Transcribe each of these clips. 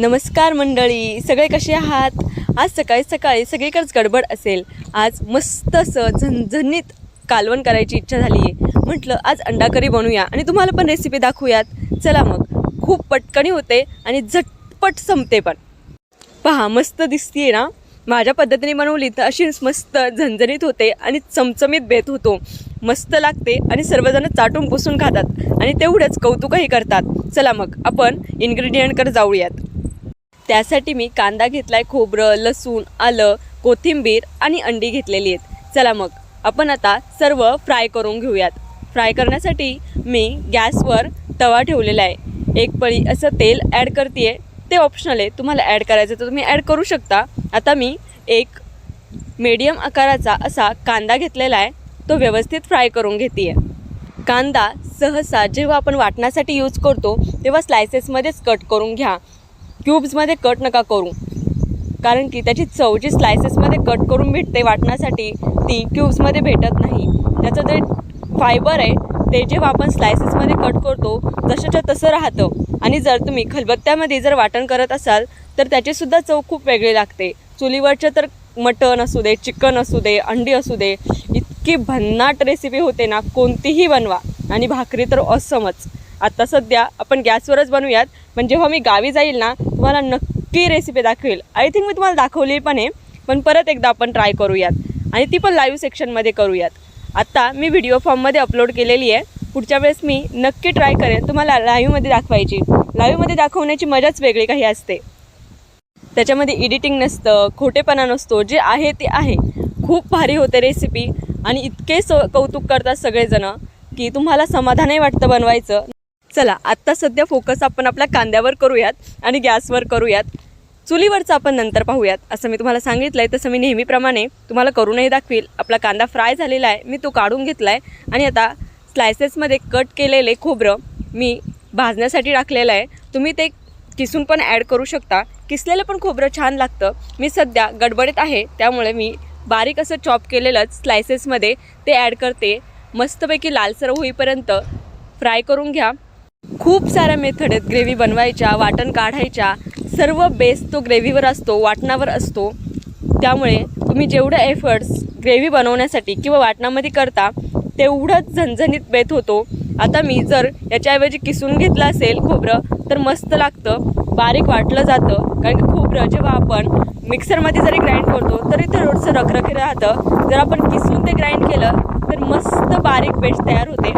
नमस्कार मंडळी, सगळे कसे आहात? आज सकाळी सकाळी सगळीकडेच गडबड असेल. आज मस्त असं झणझणीत कालवण करायची इच्छा झाली आहे. म्हटलं आज अंडा करी बनवूया आणि तुम्हाला पण रेसिपी दाखवूयात. चला मग. खूप पटकनी होते आणि झटपट संपते पण. पहा, मस्त दिसतीये ना. माझ्या पद्धतीने बनवली तर अशीच मस्त झणझणीत होते आणि चमचमीत बेत होतो. मस्त लागते आणि सर्वजण चाटून पुसून खातात आणि तेवढंच कौतुकही करतात. चला मग आपण इन्ग्रेडियंटकडे जाऊयात. त्यासाठी मी कांदा घेतलाय, खोबरं, लसूण, आलं, कोथिंबीर आणि अंडी घेतलेली आहेत. चला मग आपण आता सर्व फ्राय करून घेऊयात. फ्राय करण्यासाठी मी गॅसवर तवा ठेवलेला आहे. एक पळी असं तेल ॲड करते. ते ऑप्शनल आहे, तुम्हाला ॲड करायचं तर तुम्ही ॲड करू शकता. आता मी एक मीडियम आकाराचा असा कांदा घेतलेला आहे, तो व्यवस्थित फ्राय करून घेते. कांदा सहसा जेव्हा आपण वाटण्यासाठी यूज करतो तेव्हा स्लायसेसमध्येच कट करून घ्या. क्यूब्समध्ये कट नका करू, कारण की त्याची चव जी स्लायसेसमध्ये कट करून भेटते वाटण्यासाठी ती क्यूब्समध्ये भेटत नाही. त्याचं जे फायबर आहे ते जेव्हा आपण स्लायसेसमध्ये कट करतो जशाच्या तसं राहतं. आणि जर तुम्ही खलबत्त्यामध्ये जर वाटण करत असाल तर त्याचीसुद्धा चव खूप वेगळी लागते. चुलीवरचं तर मटण असू दे, चिकन असू दे, अंडी असू दे, इतकी भन्नाट रेसिपी होते ना. कोणतीही बनवा आणि भाकरी तर ऑसमच. आता सध्या आपण गॅसवरच बनवूयात, पण जेव्हा मी गावी जाईल ना तुम्हाला नक्की रेसिपी दाखवेल. आय थिंक मी तुम्हाला दाखवली पण आहे, पण परत एकदा आपण ट्राय करूयात आणि ती पण लाईव्ह सेक्शनमध्ये करूयात. आत्ता मी व्हिडिओ फॉर्ममध्ये अपलोड केलेली आहे. पुढच्या वेळेस मी नक्की ट्राय करेन तुम्हाला लाईव्हमध्ये दाखवायची. लाईव्हमध्ये दाखवण्याची मजाच वेगळी काही असते. त्याच्यामध्ये एडिटिंग नसतं, खोटेपणा नसतो. जे आहे ते आहे. खूप भारी होते रेसिपी आणि इतके कौतुक करतात सगळेजण की तुम्हाला समाधानही वाटतं बनवायचं. चला, आत्ता सध्या फोकस आपण आपल्या कांद्यावर करूयात आणि गॅसवर करूयात. चुलीवरचं आपण नंतर पाहूयात. असं मी तुम्हाला सांगितलं आहे तसं मी नेहमीप्रमाणे तुम्हाला करूनही दाखवील. आपला कांदा फ्राय झालेला आहे, मी तो काढून घेतला आहे आणि आता स्लायसेसमध्ये कट केलेले खोबरं मी भाजण्यासाठी टाकलेलं आहे. तुम्ही ते किसून पण ॲड करू शकता. किसलेलं पण खोबरं छान लागतं. मी सध्या गडबडीत आहे त्यामुळे मी बारीक असं चॉप केलेलंच स्लायसेसमध्ये ते ॲड करते. मस्तपैकी लालसर होईपर्यंत फ्राय करून घ्या. खूप साऱ्या मेथड आहेत ग्रेव्ही बनवायच्या, वाटण काढायच्या. सर्व बेस तो ग्रेव्हीवर असतो, वाटणावर असतो. त्यामुळे तुम्ही जेवढे एफर्ट्स ग्रेव्ही बनवण्यासाठी किंवा वाटणामध्ये करता तेवढंच झणझणीत बेत होतो. आता मी जर याच्याऐवजी किसून घेतलं असेल खोबरं तर मस्त लागतं, बारीक वाटलं जातं. कारण की खोबरं जेव्हा आपण मिक्सरमध्ये जरी ग्राइंड करतो तरी ते थोडंसं रखरखी राहतं. जर आपण किसून ते ग्राइंड केलं तर मस्त बारीक पेस्ट तयार होते.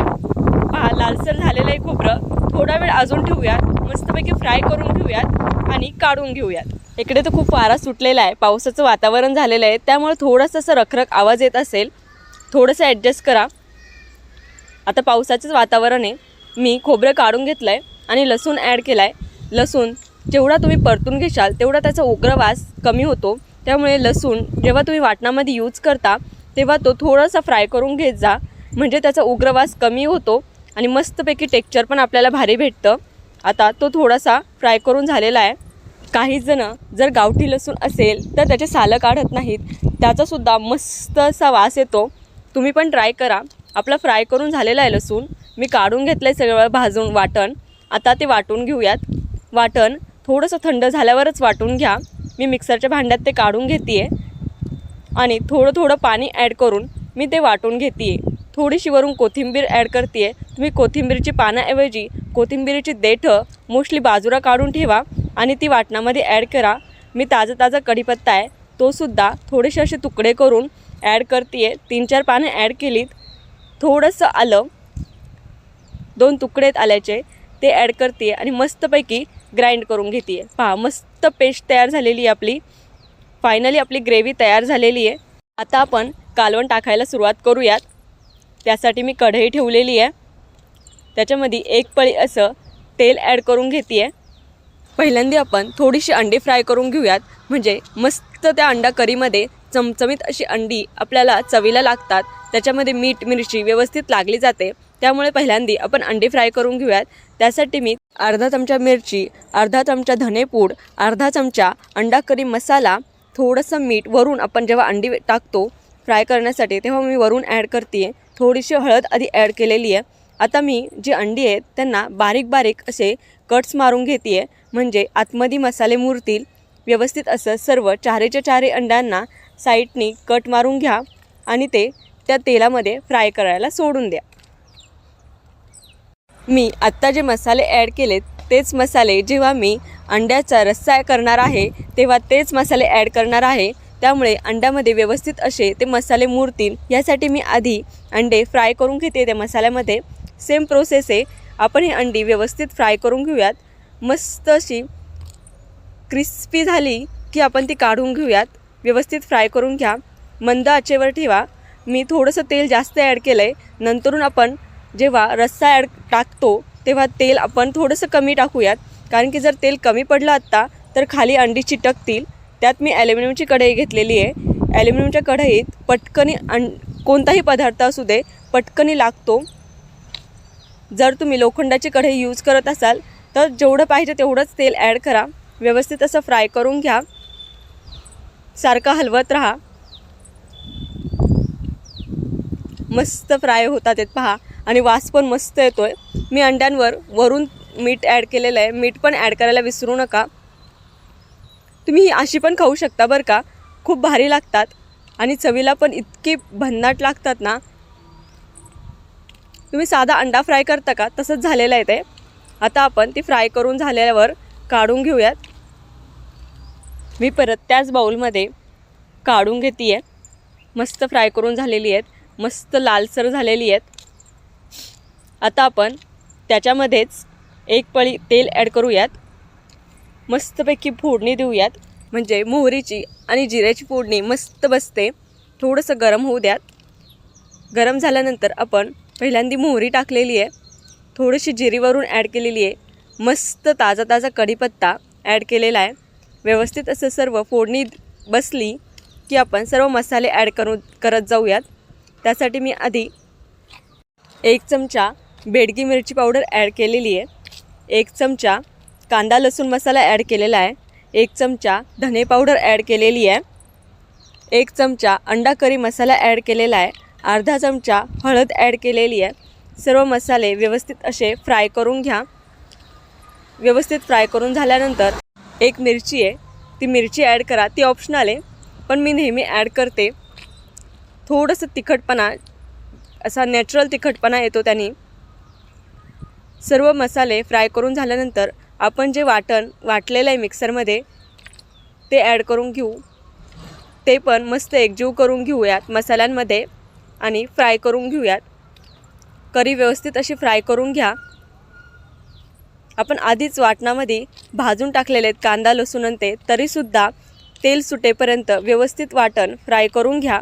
पहा, लालसर झालेलं आहे खोबरं. थोडा वेळ अजून ठेवूयात, मस्तपैकी फ्राय करून घेऊयात आणि काढून घेऊयात. इकडे तर खूप वारा सुटलेला आहे, पावसाचं वातावरण झालेलं आहे, त्यामुळे थोडंसं असं रखरख आवाज येत असेल, थोडंसं ॲडजस्ट करा. आता पावसाचंच वातावरण आहे. मी खोबरं काढून घेतलं आहे आणि लसूण ॲड केला आहे. लसूण जेवढा तुम्ही परतून घेशाल तेवढा त्याचा उग्रवास कमी होतो. त्यामुळे लसूण जेव्हा तुम्ही वाटणामध्ये यूज करता तेव्हा तो थोडासा फ्राय करून घेत जा, म्हणजे त्याचा उग्रवास कमी होतो आणि मस्तपैकी टेक्स्चर पण आपल्याला भारी भेटतं. आता तो थोडासा फ्राय करून झालेला आहे. काही जण जर गावठी लसूण असेल तर त्याचे सालं काढत नाहीत, त्याचासुद्धा मस्त असा वास येतो. तुम्ही पण ट्राय करा. आपला फ्राय करून झालेला आहे लसूण. मी काढून घेतलं आहे सगळं भाजून वाटण. आता ते वाटून घेऊयात. वाटण थोडंसं थंड झाल्यावरच वाटून घ्या. मी मिक्सरच्या भांड्यात ते काढून घेते आहे आणि थोडं थोडं पाणी ॲड करून मी ते वाटून घेते आहे. थोडीशी वरून कोथिंबीर ॲड करते आहे. तुम्ही कोथिंबीरची पानाऐवजी कोथिंबीरची देठं मोस्टली बाजूला काढून ठेवा आणि ती वाटणामध्ये ॲड करा. मी ताजा कढीपत्ता आहे तोसुद्धा थोडेसे असे तुकडे करून ॲड करते आहे. 3-4 पानं ॲड केलीत. थोडंसं आलं, 2 तुकडे आल्याचे ते ॲड करते आणि मस्तपैकी ग्राइंड करून घेते आहे. पहा, मस्त पेस्ट तयार झालेली आहे आपली. फायनली आपली ग्रेव्ही तयार झालेली आहे. आता आपण कालवण टाकायला सुरुवात करूयात. त्यासाठी मी कढई ठेवलेली आहे. त्याच्यामध्ये एक पळी असं तेल ॲड करून घेते आहे. पहिल्यांदा आपण थोडीशी अंडी फ्राय करून घेऊयात, म्हणजे मस्त त्या अंडा करीमध्ये चमचमीत अशी अंडी आपल्याला चवीला लागतात. त्याच्यामध्ये मीठ मिरची व्यवस्थित लागली जाते. त्यामुळे पहिल्यांदा आपण अंडी फ्राय करून घेऊयात. त्यासाठी मी अर्धा चमचा मिरची, अर्धा चमचा धनेपूड, अर्धा चमचा अंडा करी मसाला, थोडंसं मीठ वरून आपण जेव्हा अंडी टाकतो फ्राय करण्यासाठी तेव्हा मी वरून ॲड करते आहे. थोडीशी हळद आधी ॲड केलेली आहे. आता मी जी अंडी आहेत त्यांना बारीक बारीक असे कट्स मारून घेते आहे. म्हणजे आतमध्ये मसाले मुरतील व्यवस्थित. असं सर्व चारीच्या चारी अंड्यांना साईडनी कट मारून घ्या आणि ते त्या तेलामध्ये फ्राय करायला सोडून द्या. मी आत्ता जे मसाले ॲड केलेत तेच मसाले जेव्हा मी अंड्याचा रस्सा करणार आहे तेव्हा तेच मसाले ॲड करणार आहे. त्यामुळे अंड्यामध्ये व्यवस्थित असे ते मसाले मुरतील यासाठी मी आधी अंडे फ्राय करून घेते त्या मसाल्यामध्ये. सेम प्रोसेस आहे. आपण ही अंडी व्यवस्थित फ्राय करून घेऊयात. मस्त अशी क्रिस्पी झाली की आपण ती काढून घेऊयात. व्यवस्थित फ्राय करून घ्या. मंद आचेवर ठेवा. मी थोडंसं तेल जास्त ॲड केलं आहे. नंतरून आपण जेव्हा रस्सा टाकतो तेव्हा तेल आपण थोडंसं कमी टाकूयात, कारण की जर तेल कमी पडलं आत्ता तर खाली अंडी चिटकतील. त्यात मी ॲल्युमिनियमची कढई घेतलेली आहे. ॲल्युमिनियमच्या कढईत पटकनी कोणताही पदार्थ असू दे पटकनी लागतो. जर तुम्ही लोखंडाची कढई यूज करत असाल तर जेवढं पाहिजे तेवढंच तेल ॲड करा. व्यवस्थित असं फ्राय करून घ्या. सारखं हलवत राहा. मस्त फ्राय होतात आहेत पहा आणि वास पण मस्त येतोय. मी अंड्यांवर वरून मीठ ॲड केलेलं आहे. मीठ पण ॲड करायला विसरू नका. तुम्ही ही अशी पण खाऊ शकता बरं का. खूप भारी लागतात आणि चवीला पण इतकी भन्नाट लागतात ना. तुम्ही साधा अंडा फ्राय करता का तसंच झालेलं आहे ते. आता आपण ती फ्राय करून झाल्यावर काढून घेऊयात. मी परत त्याच बाउलमध्ये काढून घेते आहे. मस्त फ्राय करून झालेली आहेत. मस्त लालसर झालेली आहेत. आता आपण त्याच्यामध्येच एक पळी तेल ॲड करूयात. मस्तपैकी फोडणी देऊयात. म्हणजे मोहरीची आणि जिऱ्याची फोडणी मस्त बसते. थोडंसं गरम होऊ द्यात. गरम झाल्यानंतर आपण पहिल्यांदा मोहरी टाकलेली आहे. थोडीशी जिरीवरून ॲड केलेली आहे. मस्त ताजा ताजा कढीपत्ता ॲड केलेला आहे. व्यवस्थित असं सर्व फोडणी बसली की आपण सर्व मसाले ॲड करत जाऊयात. त्यासाठी मी आधी 1 चमचा बेडगी मिरची पावडर ॲड केलेली आहे. 1 चमचा कांदा लसूण मसाला ॲड केलेला आहे. 1 चमचा धने पावडर ॲड केलेली आहे. 1 चमचा अंडा करी मसाला ॲड केलेला आहे. अर्धा चमचा हळद ॲड केलेली आहे. सर्व मसाले व्यवस्थित असे फ्राय करून घ्या. व्यवस्थित फ्राय करून झाल्यानंतर एक मिरची आहे ती मिरची ॲड करा. ती ऑप्शनल आहे पण मी नेहमी ॲड करते. थोडंसं तिखटपणा असा नॅचरल तिखटपणा येतो त्याने. सर्व मसाले फ्राय करून झाल्यानंतर आपण जे वाटण वाटलेलं आहे मिक्सरमध्ये ते ॲड करून घेऊ. ते पण मस्त एकजीव करून घेऊयात मसाल्यांमध्ये आणि फ्राय करून घेऊयात. करी व्यवस्थित अशी फ्राय करून घ्या. आपण आधीच वाटणामध्ये भाजून टाकलेले आहेत कांदा लसूण आणि ते, तरीसुद्धा तेल सुटेपर्यंत व्यवस्थित वाटण फ्राय करून घ्या.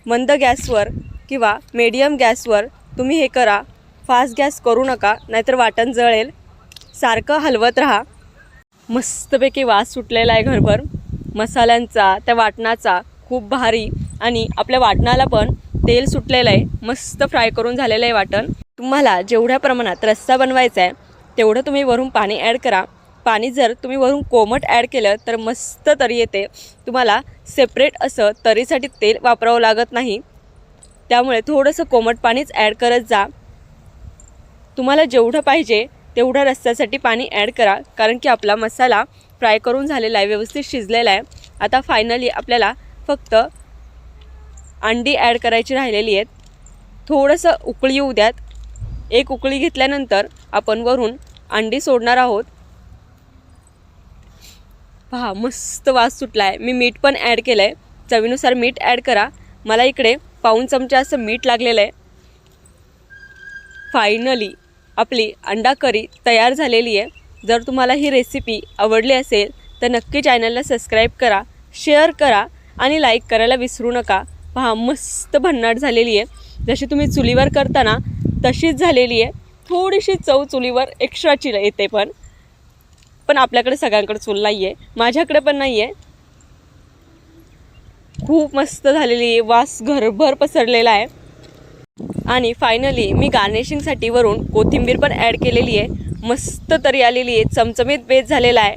मंद गॅसवर किंवा मीडियम गॅसवर तुम्ही हे करा. फास्ट गॅस करू नका नाहीतर वाटण जळेल. सारखं हलवत राहा. मस्तपैकी वास सुटलेला आहे घरभर मसाल्यांचा, त्या वाटणाचा. खूप भारी. आणि आपल्या वाटणाला पण तेल सुटलेलं आहे. मस्त फ्राय करून झालेलं आहे वाटण. तुम्हाला जेवढ्या प्रमाणात रस्सा बनवायचा आहे तेवढं तुम्ही वरून पाणी ॲड करा. पाणी जर तुम्ही वरून कोमट ॲड केलं तर मस्त तरी येते. तुम्हाला सेपरेट असं तरीसाठी तेल वापरावं लागत नाही. त्यामुळे थोडंसं कोमट पाणीच ॲड करत जा. तुम्हाला जेवढं पाहिजे तेवढं रस्स्यासाठी पाणी ॲड करा, कारण की आपला मसाला फ्राय करून झालेला आहे, व्यवस्थित शिजलेला आहे. आता फायनली आपल्याला फक्त अंडी ॲड करायची राहिलेली आहेत. थोडंसं उकळी येऊ द्यात. एक उकळी घेतल्यानंतर आपण वरून अंडी सोडणार आहोत. पहा मस्त वास सुटला आहे. मी मीठ पण ॲड केलं आहे. चवीनुसार मीठ ॲड करा. मला इकडे पाऊण चमचा असं मीठ लागलेलं आहे. फायनली आपली अंडा करी तयार झालेली आहे. जर तुम्हाला ही रेसिपी आवडली असेल तर नक्की चॅनलला सबस्क्राईब करा, शेअर करा आणि लाईक करायला विसरू नका. पहा मस्त भन्नाट झालेली आहे. जशी तुम्ही चुलीवर करताना तशीच झालेली आहे. थोडीशी चव चुलीवर एक्स्ट्राची येते पण आपल्याकडे सगळ्यांकडे चूल नाही आहे. माझ्याकडे पण नाही आहे. खूप मस्त झालेली आहे. वास घरभर पसरलेला आहे. आणि फायनली मी गार्निशिंगसाठी वरून कोथिंबीर पण ॲड केलेली आहे. मस्त तरी आलेली आहे. चमचमीत बेस झालेला आहे.